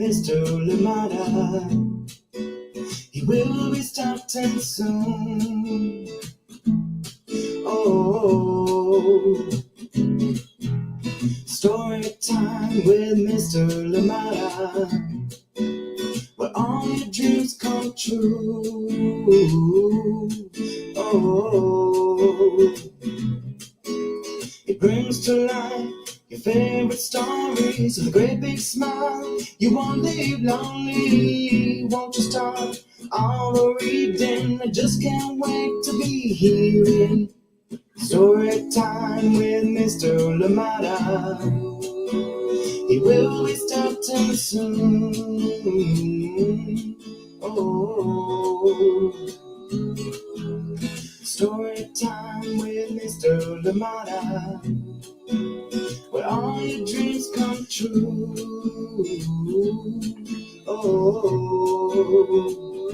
Mr. Limata. He will be starting soon. Oh, story time with Mr. Limata, where all your dreams come true. Oh, it brings to life your favorite stories with a great big smile. You won't live lonely, won't you start all the reading? I just can't wait to be hearing story time with Mr. Limata. He will be starting soon. Oh, story time with Mr. Limata, where all your dreams come true. Oh,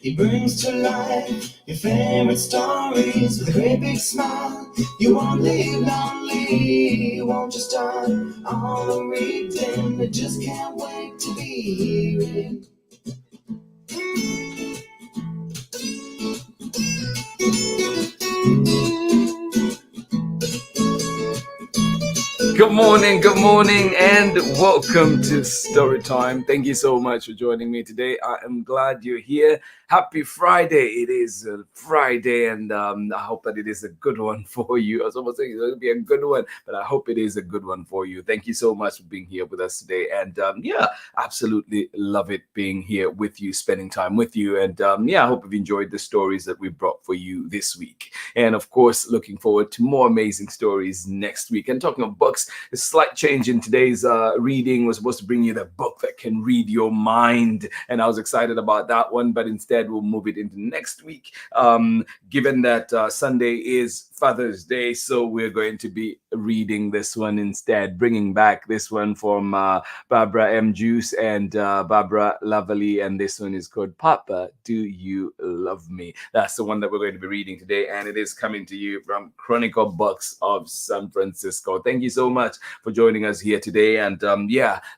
he brings to life your favorite stories with a great big smile. You won't live lonely, won't you start all the reading? I just can't wait to be hearing. Good morning, and welcome to Storytime. Thank you so much for joining me today. I am glad you're here. Happy Friday. It is a Friday, and I hope that it is a good one for you. I was almost saying it's going to be a good one, but I hope it is a good one for you. Thank you so much for being here with us today. And absolutely love it being here with you, spending time with you. And I hope you've enjoyed the stories that we brought for you this week. And of course, looking forward to more amazing stories next week. And talking of books, a slight change in today's reading. Was supposed to bring you the book that can read your mind, and I was excited about that one, but instead we'll move it into next week, given that Sunday is Father's Day, so we're going to be reading this one instead, bringing back this one from Barbara M. Joosse and Barbara Lavallee, and this one is called Papa, Do You Love Me? That's the one that we're going to be reading today, and it is coming to you from Chronicle Books of San Francisco. Thank you so much for joining us here today, and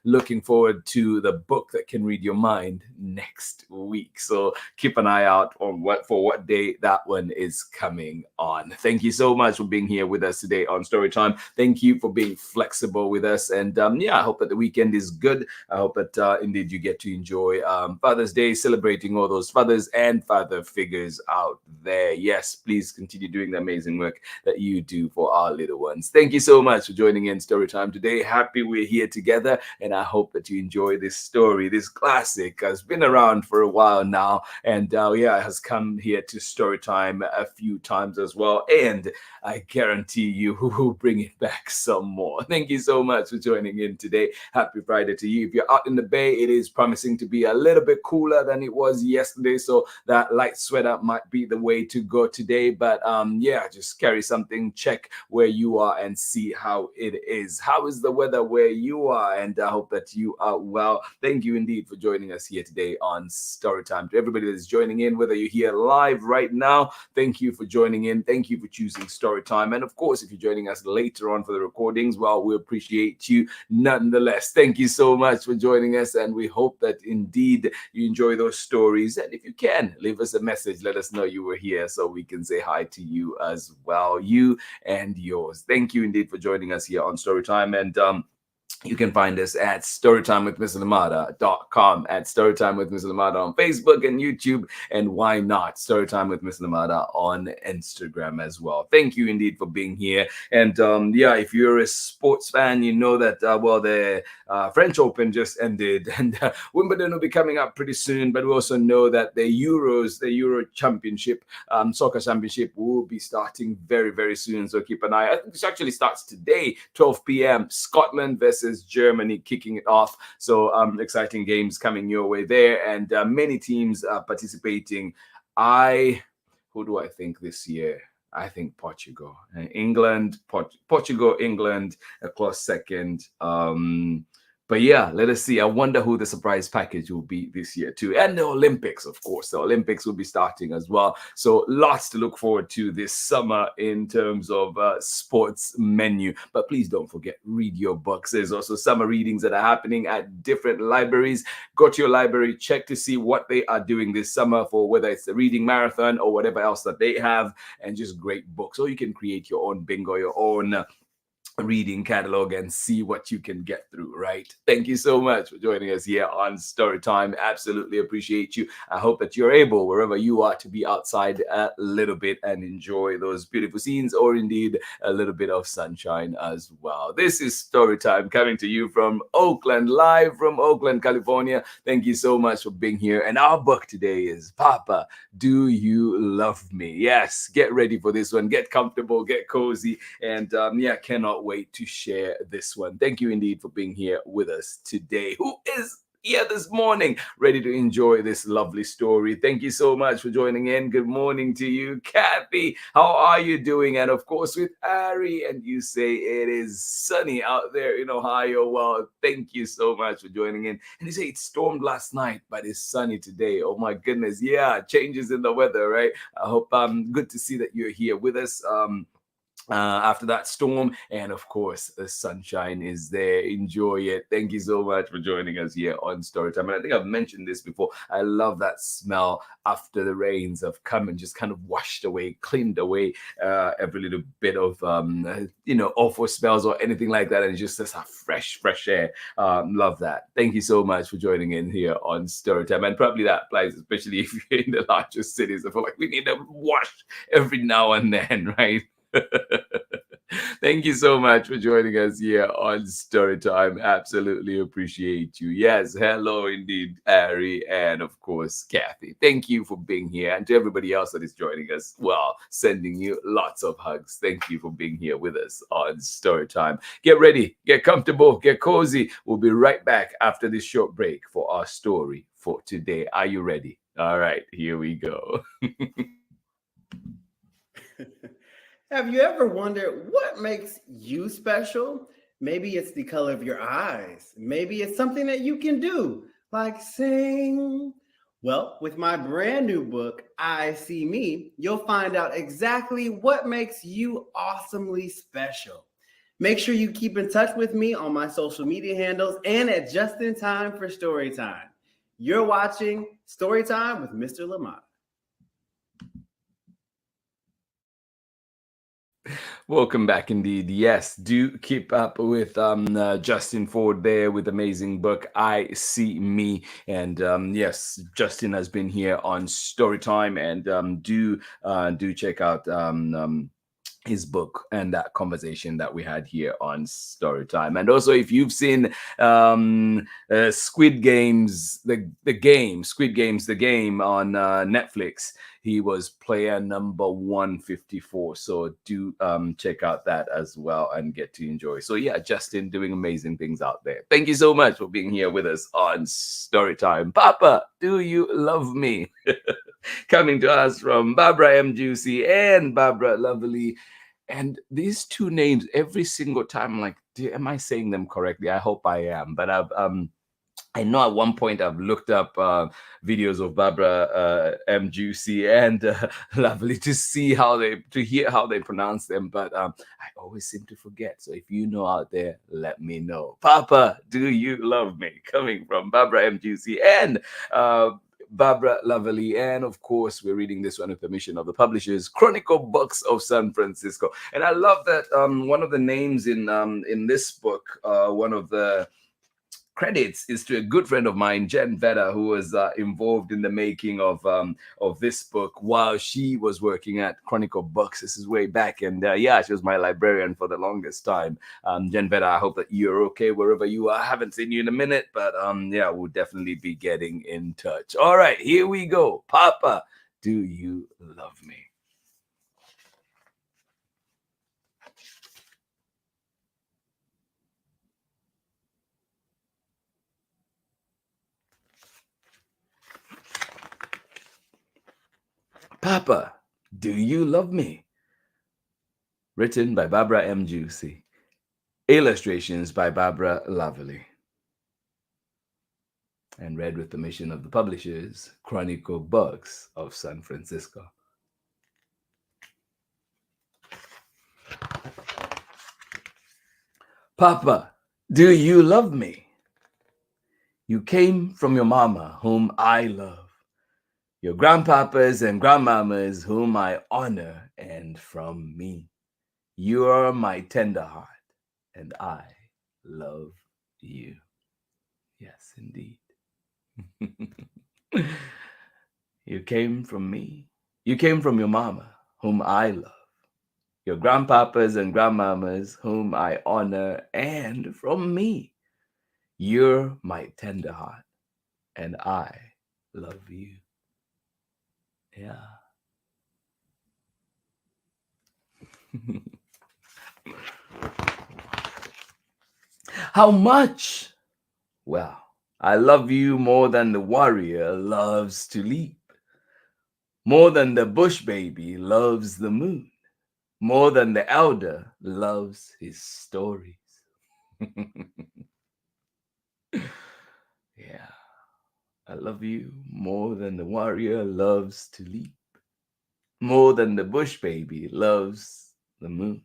looking forward to the book that can read your mind next week. So keep an eye out on what day that one is coming on. Thank you so much for being here with us today on Storytime. Thank you for being flexible with us, and I hope that the weekend is good. I hope that indeed you get to enjoy Father's Day, celebrating all those fathers and father figures out there. Yes, please continue doing the amazing work that you do for our little ones. Thank you so much for joining in Storytime today. Happy we're here together, and I hope that you enjoy this story. This classic has been around for a while now, and has come here to Storytime a few times as well, and I guarantee you will bring it back some more. Thank you so much for joining in today. Happy Friday to you. If you're out in the Bay, it is promising to be a little bit cooler than it was yesterday, so that light sweater might be the way to go today, but just carry something, check where you are and see how it is. How is the weather where you are? And I hope that you are well. Thank you indeed for joining us here today on Storytime. To everybody that is joining in, whether you're here live right now, thank you for joining in. Thank you for choosing Storytime. And of course, if you're joining us later on for the recordings, well, we appreciate you nonetheless. Thank you so much for joining us, and we hope that indeed you enjoy those stories. And if you can, leave us a message. Let us know you were here so we can say hi to you as well, you and yours. Thank you indeed for joining us here on Storytime, and you can find us at storytimewithmrlamada.com, at Storytime with Mr. Lamada on Facebook and YouTube, and why not Storytime with Mr. Lamada on Instagram as well. Thank you indeed for being here. And if you're a sports fan, you know that the French Open just ended, and Wimbledon will be coming up pretty soon. But we also know that the Euro Championship, soccer championship, will be starting very, very soon. So keep an eye. I think this actually starts today, 12 p.m. Scotland versus Germany kicking it off. So exciting games coming your way there, and many teams are participating. Who do I think this year? I think Portugal, England, Portugal, England, a close second. But yeah, let us see. I wonder who the surprise package will be this year too. And the Olympics, of course. The Olympics will be starting as well. So lots to look forward to this summer in terms of sports menu. But please don't forget, read your books. There's also summer readings that are happening at different libraries. Go to your library, check to see what they are doing this summer for whether it's the reading marathon or whatever else that they have, and just great books. Or you can create your own bingo, your own reading catalog and see what you can get through, right? Thank you so much for joining us here on Storytime. Absolutely appreciate you. I hope that you're able, wherever you are, to be outside a little bit and enjoy those beautiful scenes, or indeed a little bit of sunshine as well. This is Storytime coming to you from Oakland, live from Oakland, California. Thank you so much for being here. And our book today is Papa, Do You Love Me? Yes, get ready for this one. Get comfortable, get cozy, and yeah, cannot wait to share this one. Thank you indeed for being here with us today. Who is here this morning, ready to enjoy this lovely story? Thank you so much for joining in. Good morning to you, Kathy. How are you doing? And of course, with Ari, and you say it is sunny out there in Ohio. Well, thank you so much for joining in. And you say it stormed last night, but it's sunny today. Oh my goodness, yeah, changes in the weather, right? I hope good to see that you're here with us. After that storm, and of course the sunshine is there. Enjoy it. Thank you so much for joining us here on Storytime. And I think I've mentioned this before, I love that smell after the rains have come and just kind of washed away, cleaned away every little bit of awful smells or anything like that, and it's just a fresh air. Love that. Thank you so much for joining in here on Storytime. And probably that applies especially if you're in the larger cities. I feel like we need to wash every now and then, right? Thank you so much for joining us here on Storytime. Absolutely appreciate you. Yes, hello indeed, Ari, and of course, Kathy. Thank you for being here. And to everybody else that is joining us, well, sending you lots of hugs. Thank you for being here with us on Storytime. Get ready, get comfortable, get cozy. We'll be right back after this short break for our story for today. Are you ready? All right, here we go. Have you ever wondered what makes you special? Maybe it's the color of your eyes. Maybe it's something that you can do, like sing. Well, with my brand new book, I See Me, you'll find out exactly what makes you awesomely special. Make sure you keep in touch with me on my social media handles and at Just in Time for Storytime. You're watching Storytime with Mr. Limata. Welcome back indeed. Yes, do keep up with Justin Ford there with amazing book I See Me. And yes, Justin has been here on Storytime, and do check out his book and that conversation that we had here on Storytime. And also, if you've seen Squid Games, Squid Games, the game on Netflix, he was player number 154. So do check out that as well and get to enjoy. So yeah, Justin doing amazing things out there. Thank you so much for being here with us on Storytime. Papa, do you love me? Coming to us from Barbara M. Joosse and Barbara Lavallee. And these two names, every single time, I'm like, am I saying them correctly? I hope I am. But I know at one point I've looked up videos of Barbara M. Joosse and Lavallee to hear how they pronounce them, but I always seem to forget. So if you know out there, let me know. Papa, do you love me? Coming from Barbara M. Joosse and Barbara Lavallee. And of course, we're reading this one with permission of the publishers, Chronicle Books of San Francisco. And I love that one of the names in this book, one of the credits is to a good friend of mine, Jen Vedder, who was involved in the making of this book while she was working at Chronicle Books. This is way back, and yeah, she was my librarian for the longest time. Jen Vedder, I hope that you're okay wherever you are. I haven't seen you in a minute, but yeah, we'll definitely be getting in touch. All right, here we go. Papa, do you love me? Papa, do you love me? Written by Barbara M. Joosse. Illustrations by Barbara Lavallee. and read with permission of the publishers, Chronicle Books of San Francisco. Papa, do you love me? You came from your mama, whom I love, your grandpapas and grandmamas, whom I honor, and from me. You are my tender heart, and I love you. Yes, indeed. You came from me. You came from your mama, whom I love, your grandpapas and grandmamas, whom I honor, and from me. You're my tender heart, and I love you. Yeah. How much? Well, I love you more than the warrior loves to leap, more than the bush baby loves the moon, more than the elder loves his stories. Yeah, I love you more than the warrior loves to leap, more than the bush baby loves the moon,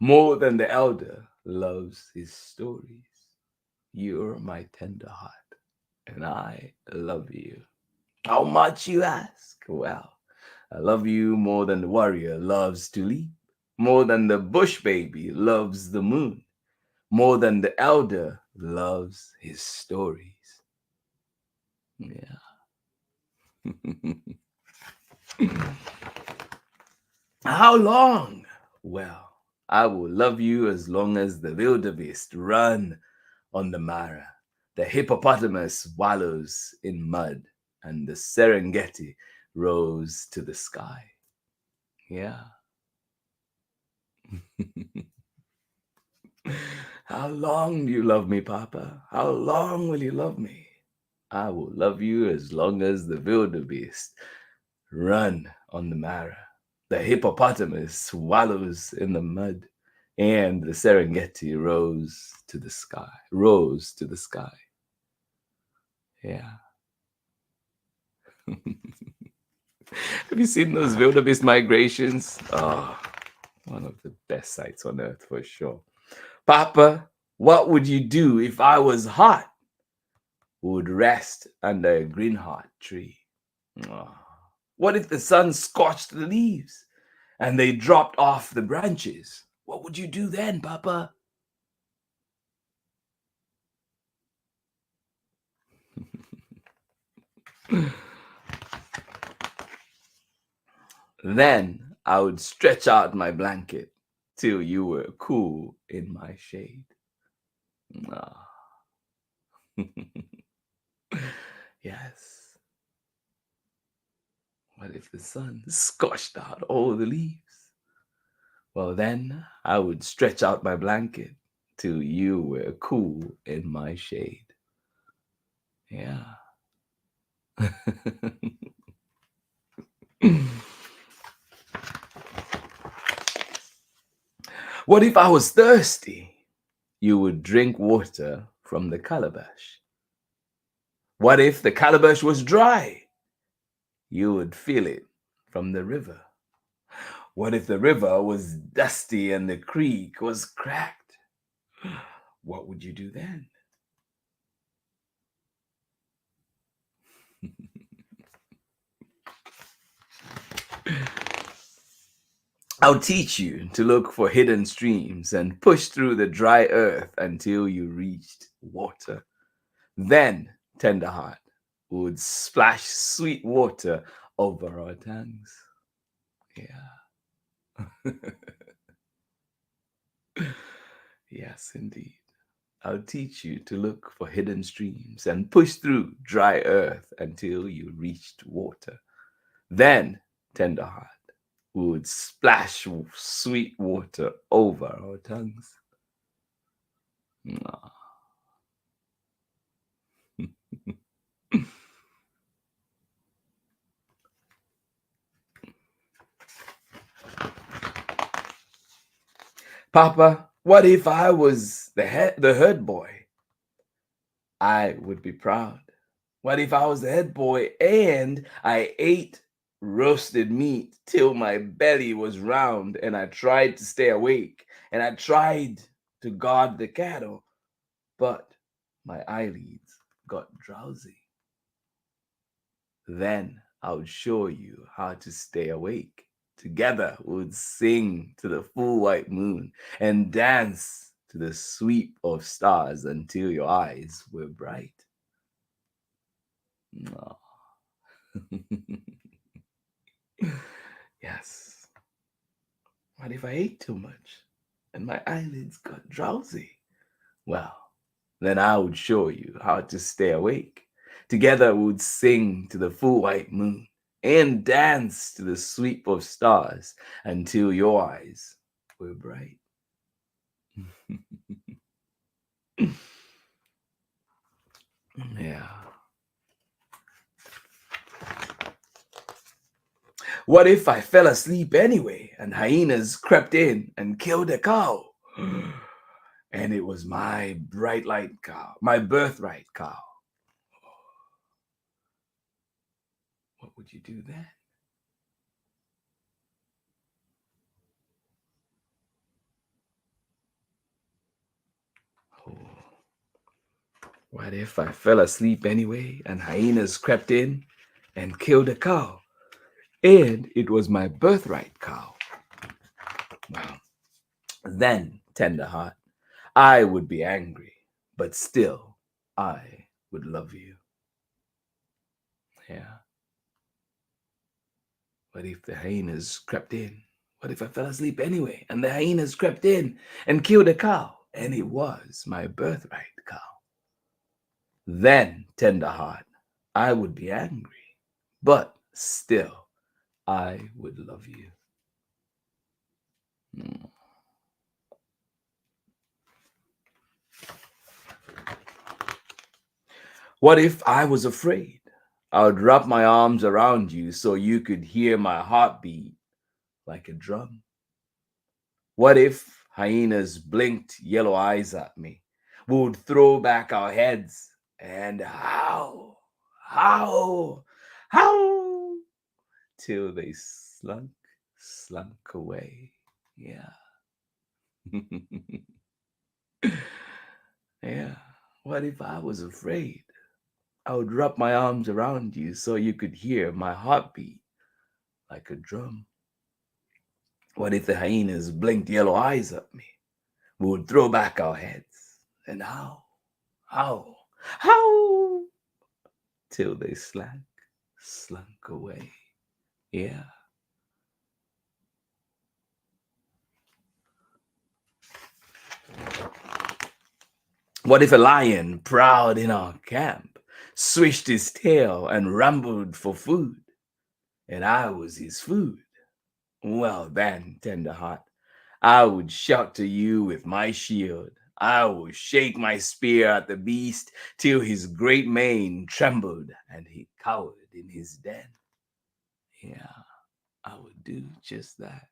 more than the elder loves his stories. You're my tender heart, and I love you. How much, you ask? Well, I love you more than the warrior loves to leap, more than the bush baby loves the moon, more than the elder loves his stories. Yeah. How long? Well, I will love you as long as the wildebeest run on the Mara, the hippopotamus wallows in mud, and the Serengeti rose to the sky. Yeah. How long do you love me, Papa? How long will you love me? I will love you as long as the wildebeest run on the Mara, the hippopotamus wallows in the mud, and the Serengeti rose to the sky. Rose to the sky. Yeah. Have you seen those wildebeest migrations? Oh, one of the best sights on earth for sure. Papa, what would you do if I was hot? Would rest under a green heart tree. Oh. What if the sun scorched the leaves and they dropped off the branches? What would you do then, Papa? Then I would stretch out my blanket till you were cool in my shade. Ah. Yes. What if the sun scorched out all the leaves? Well, then I would stretch out my blanket till you were cool in my shade. Yeah. What if I was thirsty? You would drink water from the calabash. What if the calabash was dry? You would feel it from the river. What if the river was dusty and the creek was cracked? What would you do then? I'll teach you to look for hidden streams and push through the dry earth until you reached water. Then, tender heart would splash sweet water over our tongues. Yeah. Yes, indeed. I'll teach you to look for hidden streams and push through dry earth until you reached water. Then, tender heart would splash sweet water over our tongues. Ah. Papa, what if I was the herd boy? I would be proud. What if I was the head boy and I ate roasted meat till my belly was round and I tried to stay awake and I tried to guard the cattle, but my eyelids got drowsy? Then I would show you how to stay awake. Together we would sing to the full white moon and dance to the sweep of stars until your eyes were bright. Aw. Yes. What if I ate too much and my eyelids got drowsy? Well, then I would show you how to stay awake. Together we would sing to the full white moon and dance to the sweep of stars until your eyes were bright. Yeah. What if I fell asleep anyway and hyenas crept in and killed a cow? And it was my bright light cow, my birthright cow. What would you do then? Oh. What if I fell asleep anyway and hyenas crept in and killed a cow? And it was my birthright cow. Well, then, tender heart, I would be angry, but still I would love you. Yeah. What if the hyenas crept in? What if I fell asleep anyway and the hyenas crept in and killed a cow? And it was my birthright cow. Then, tender heart, I would be angry, but still I would love you. Mm. What if I was afraid? I would wrap my arms around you so you could hear my heartbeat like a drum. What if hyenas blinked yellow eyes at me? We would throw back our heads and howl, howl, howl, till they slunk away. Yeah. Yeah. What if I was afraid? I would wrap my arms around you so you could hear my heartbeat like a drum. What if the hyenas blinked yellow eyes at me? We would throw back our heads and howl, howl, howl, till they slunk away. Yeah. What if a lion prowled in our camp, swished his tail and rumbled for food, and I was his food? Well then, tender heart, I would shout to you with my shield. I would shake my spear at the beast till his great mane trembled and he cowered in his den. Yeah, I would do just that.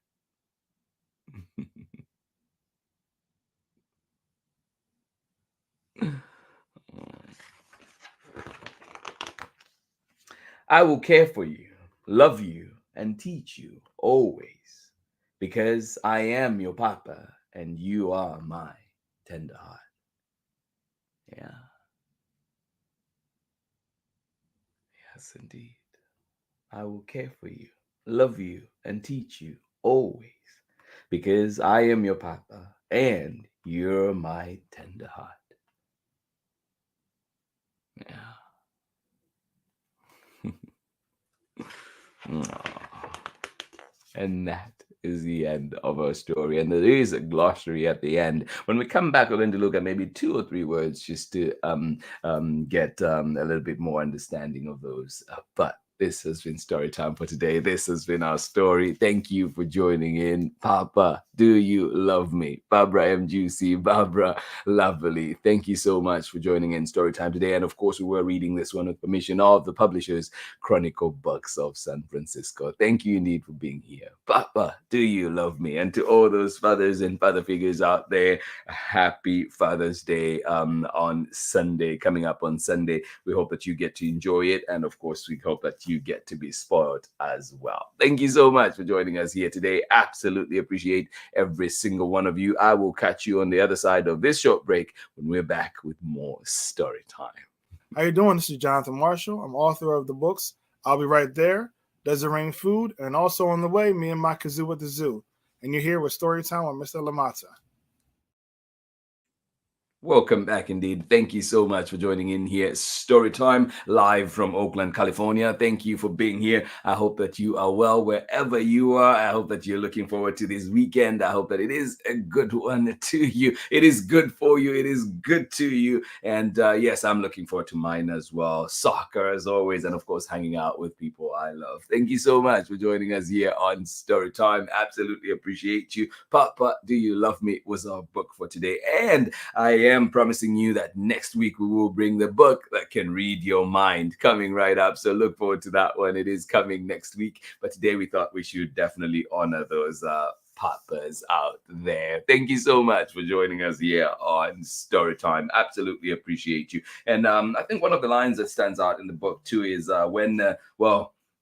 I will care for you, love you, and teach you always, because I am your papa and you are my tender heart. Yeah. Yes, indeed. I will care for you, love you, and teach you always, because I am your papa and you're my tender heart. Yeah. Aw. And that is the end of our story. And there is a glossary at the end. When we come back, we're going to look at maybe 2 or 3 words just to get a little bit more understanding of those. But This has been story time for today. This has been our story. Thank you for joining in. Papa, do you love me? Barbara M. Joosse, Barbara Lavallee. Thank you so much for joining in story time today. And of course, we were reading this one with permission of the publishers, Chronicle Books of San Francisco. Thank you indeed for being here. Papa, do you love me? And to all those fathers and father figures out there, happy Father's Day on Sunday, coming up on Sunday. We hope that you get to enjoy it. And of course, we hope that you get to be spoiled as well. Thank you so much for joining us here today. Absolutely appreciate every single one of you. I will catch you on the other side of this short break when we're back with more story time. How you doing? This is Jonathan Marshall. I'm author of the books I'll Be Right There, Does It Rain Food, and also on the way, Me and My Kazoo at the Zoo. And you're here with Story Time with Mr. Limata. Welcome back indeed. Thank you so much for joining in here. Story time live from Oakland, California. Thank you for being here. I hope that you are well wherever you are. I hope that you're looking forward to this weekend. I hope that it is a good one to you. It is good for you. It is good to you. And yes, I'm looking forward to mine as well. Soccer as always. And of course, hanging out with people I love. Thank you so much for joining us here on Story Time. Absolutely appreciate you. Papa, Do You Love Me was our book for today. And I am promising you that next week we will bring the book that can read your mind coming right up. So look forward to that one. It is coming next week. But today we thought we should definitely honor those papas out there. Thank you so much for joining us here on Storytime. Absolutely appreciate you. And I think one of the lines that stands out in the book too is when the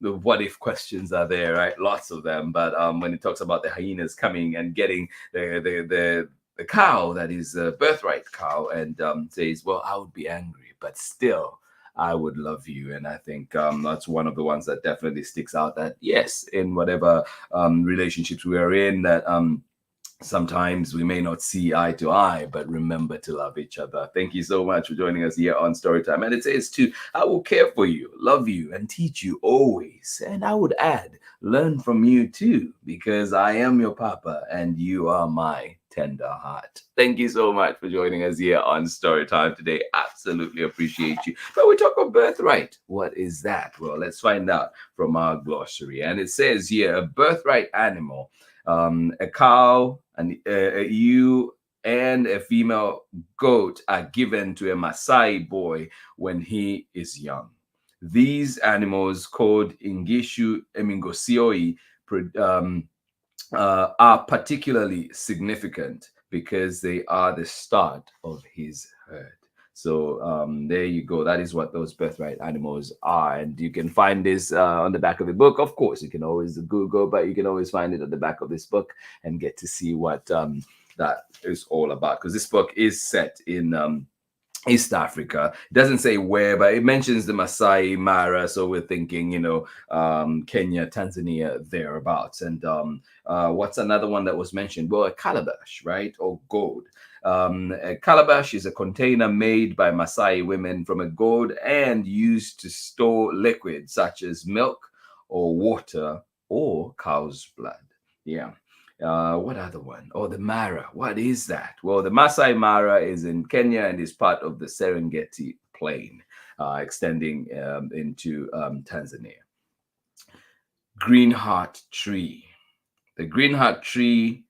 what if questions are there, right? Lots of them. But when it talks about the hyenas coming and getting the cow that is a birthright cow and says, well, I would be angry, but still I would love you. And I think that's one of the ones that definitely sticks out, that yes, in whatever relationships we are in, that sometimes we may not see eye to eye, but remember to love each other. Thank you so much for joining us here on Storytime. And it says too, I will care for you, love you, and teach you always. And I would add, learn from you too, because I am your papa and you are my tender heart. Thank you so much for joining us here on Storytime today. Absolutely appreciate you. But we talk about birthright. What is that? Well, let's find out from our glossary. And it says here, a birthright animal, a cow, a ewe, and a female goat are given to a Maasai boy when he is young. These animals, called Ingishu Emingosioi, are particularly significant because they are the start of his herd. So there you go. That is what those birthright animals are. And you can find this on the back of the book. Of course, you can always Google, but you can always find it at the back of this book and get to see what that is all about. Because this book is set in East Africa. It doesn't say where, but it mentions the Maasai Mara. So we're thinking, Kenya, Tanzania, thereabouts. And what's another one that was mentioned? Well, a calabash, right? Or gourd. A calabash is a container made by Maasai women from a gourd and used to store liquids such as milk or water or cow's blood. Yeah. What other one? Oh, the Mara. What is that? Well, the Maasai Mara is in Kenya and is part of the Serengeti Plain, extending into Tanzania. Greenheart tree. The greenheart tree,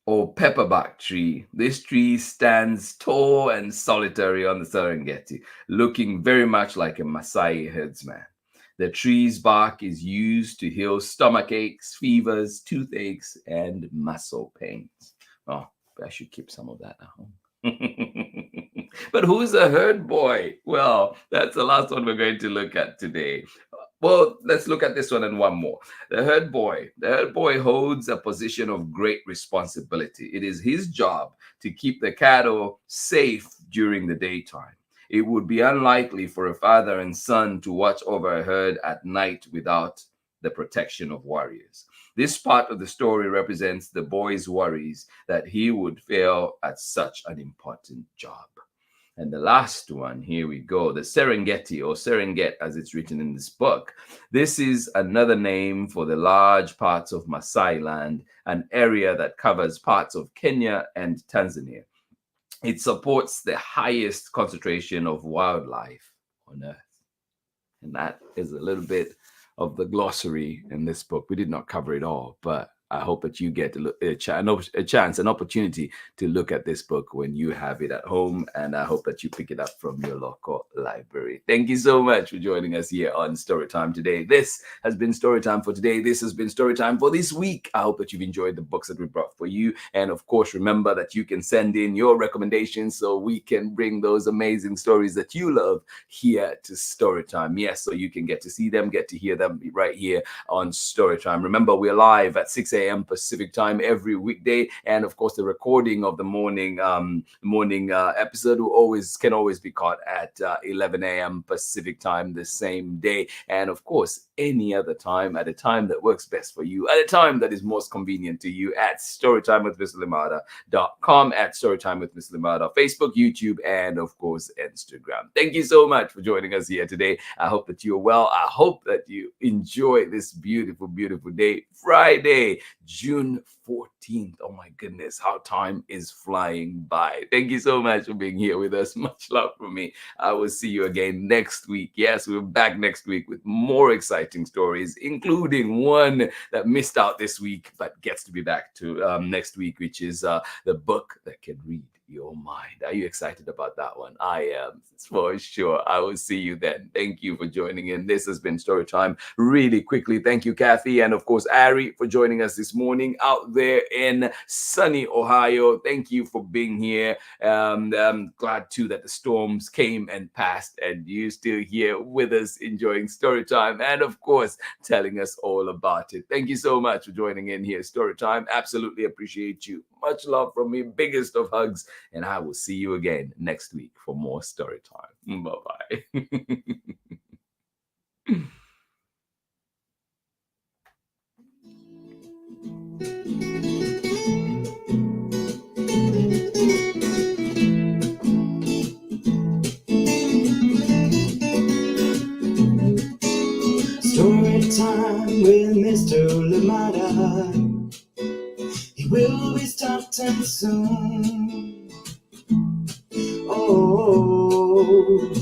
or pepperbark tree. This tree stands tall and solitary on the Serengeti, looking very much like a Maasai herdsman. The tree's bark is used to heal stomach aches, fevers, toothaches, and muscle pains. Oh, I should keep some of that at home. But who's a herd boy? Well, that's the last one we're going to look at today. Well, let's look at this one and one more. The herd boy. The herd boy holds a position of great responsibility. It is his job to keep the cattle safe during the daytime. It would be unlikely for a father and son to watch over a herd at night without the protection of warriors. This part of the story represents the boy's worries that he would fail at such an important job. And the last one, here we go, the Serengeti, or Serengeti as it's written in this book. This is another name for the large parts of Maasai land, an area that covers parts of Kenya and Tanzania. It supports the highest concentration of wildlife on Earth. And that is a little bit of the glossary in this book. We did not cover it all, but I hope that you get a chance, an opportunity to look at this book when you have it at home, and I hope that you pick it up from your local library. Thank you so much for joining us here on Storytime today. This has been Storytime for today. This has been Storytime for this week. I hope that you've enjoyed the books that we brought for you, and of course, remember that you can send in your recommendations so we can bring those amazing stories that you love here to Storytime. Yes, so you can get to see them, get to hear them right here on Storytime. Remember, we're live at 6 a.m. Pacific time every weekday, and of course the recording of the morning episode can always be caught at 11 a.m. Pacific time the same day, and of course any other time at a time that works best for you, at a time that is most convenient to you, at storytimewithmisslimata.com, at Storytime with Miss Limata, Facebook, YouTube, and of course Instagram. Thank you so much for joining us here today. I hope that you're well. I hope that you enjoy this beautiful, beautiful day, Friday, June 14th. Oh my goodness, how time is flying by. Thank you so much for being here with us. Much love from me. I will see you again next week. Yes, we're back next week with more exciting stories, including one that missed out this week but gets to be back to next week, which is the book that can read your mind. Are you excited about that one? I am, for sure. I will see you then. Thank you for joining in. This has been Storytime. Really quickly, thank you, Kathy, and of course, Ari, for joining us this morning out there in sunny Ohio. Thank you for being here. I'm glad too that the storms came and passed, and you still here with us enjoying Storytime, and of course, telling us all about it. Thank you so much for joining in here, Storytime. Absolutely appreciate you. Much love from me. Biggest of hugs. And I will see you again next week for more story time. Bye-bye. Story time with Mr. Limata. He will be starting soon. Oh,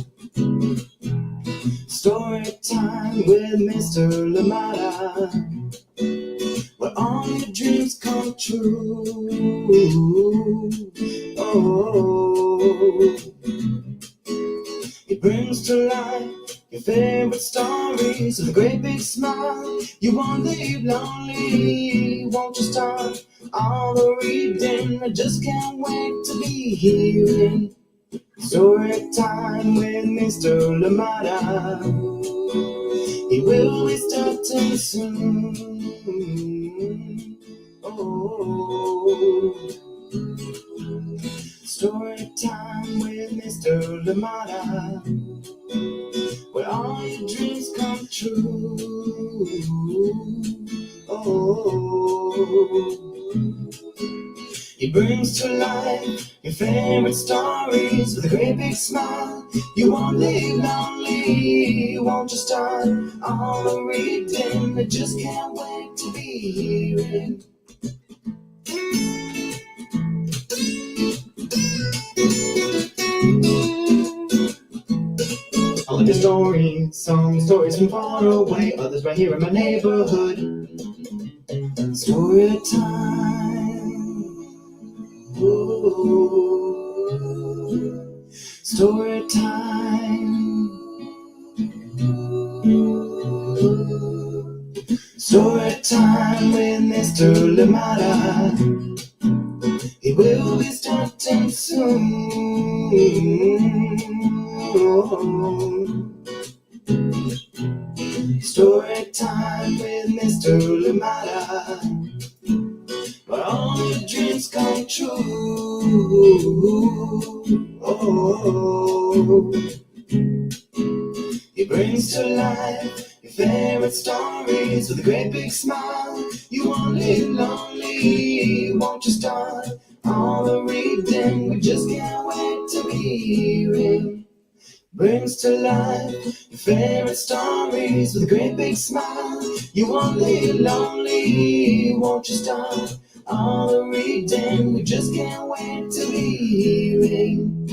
story time with Mr. Limata, where all your dreams come true. Oh, he brings to life your favorite stories with a great big smile. You won't leave lonely, won't you start all the reading? I just can't wait to be hearing story time with Mr. Limata. He will be starting soon. Oh, story time with Mr. Limata, where all your dreams come true. Oh, he brings to life your favorite stories with a great big smile. You won't leave lonely, won't you start all the reading? I just can't wait to be hearing. All of your stories, some stories from far away, others right here in my neighborhood. Story time. Ooh. Story time. Story time with Mr. Limata. He will be starting soon. Story time with Mr. Limata, but all your dreams come true. Oh, he brings to life your favorite stories with a great big smile. You won't live lonely, won't you start all the reading? We just can't wait to be hearing. Brings to life your favorite stories with a great big smile. You won't live lonely, won't you start all the reading? We just can't wait to be hearing.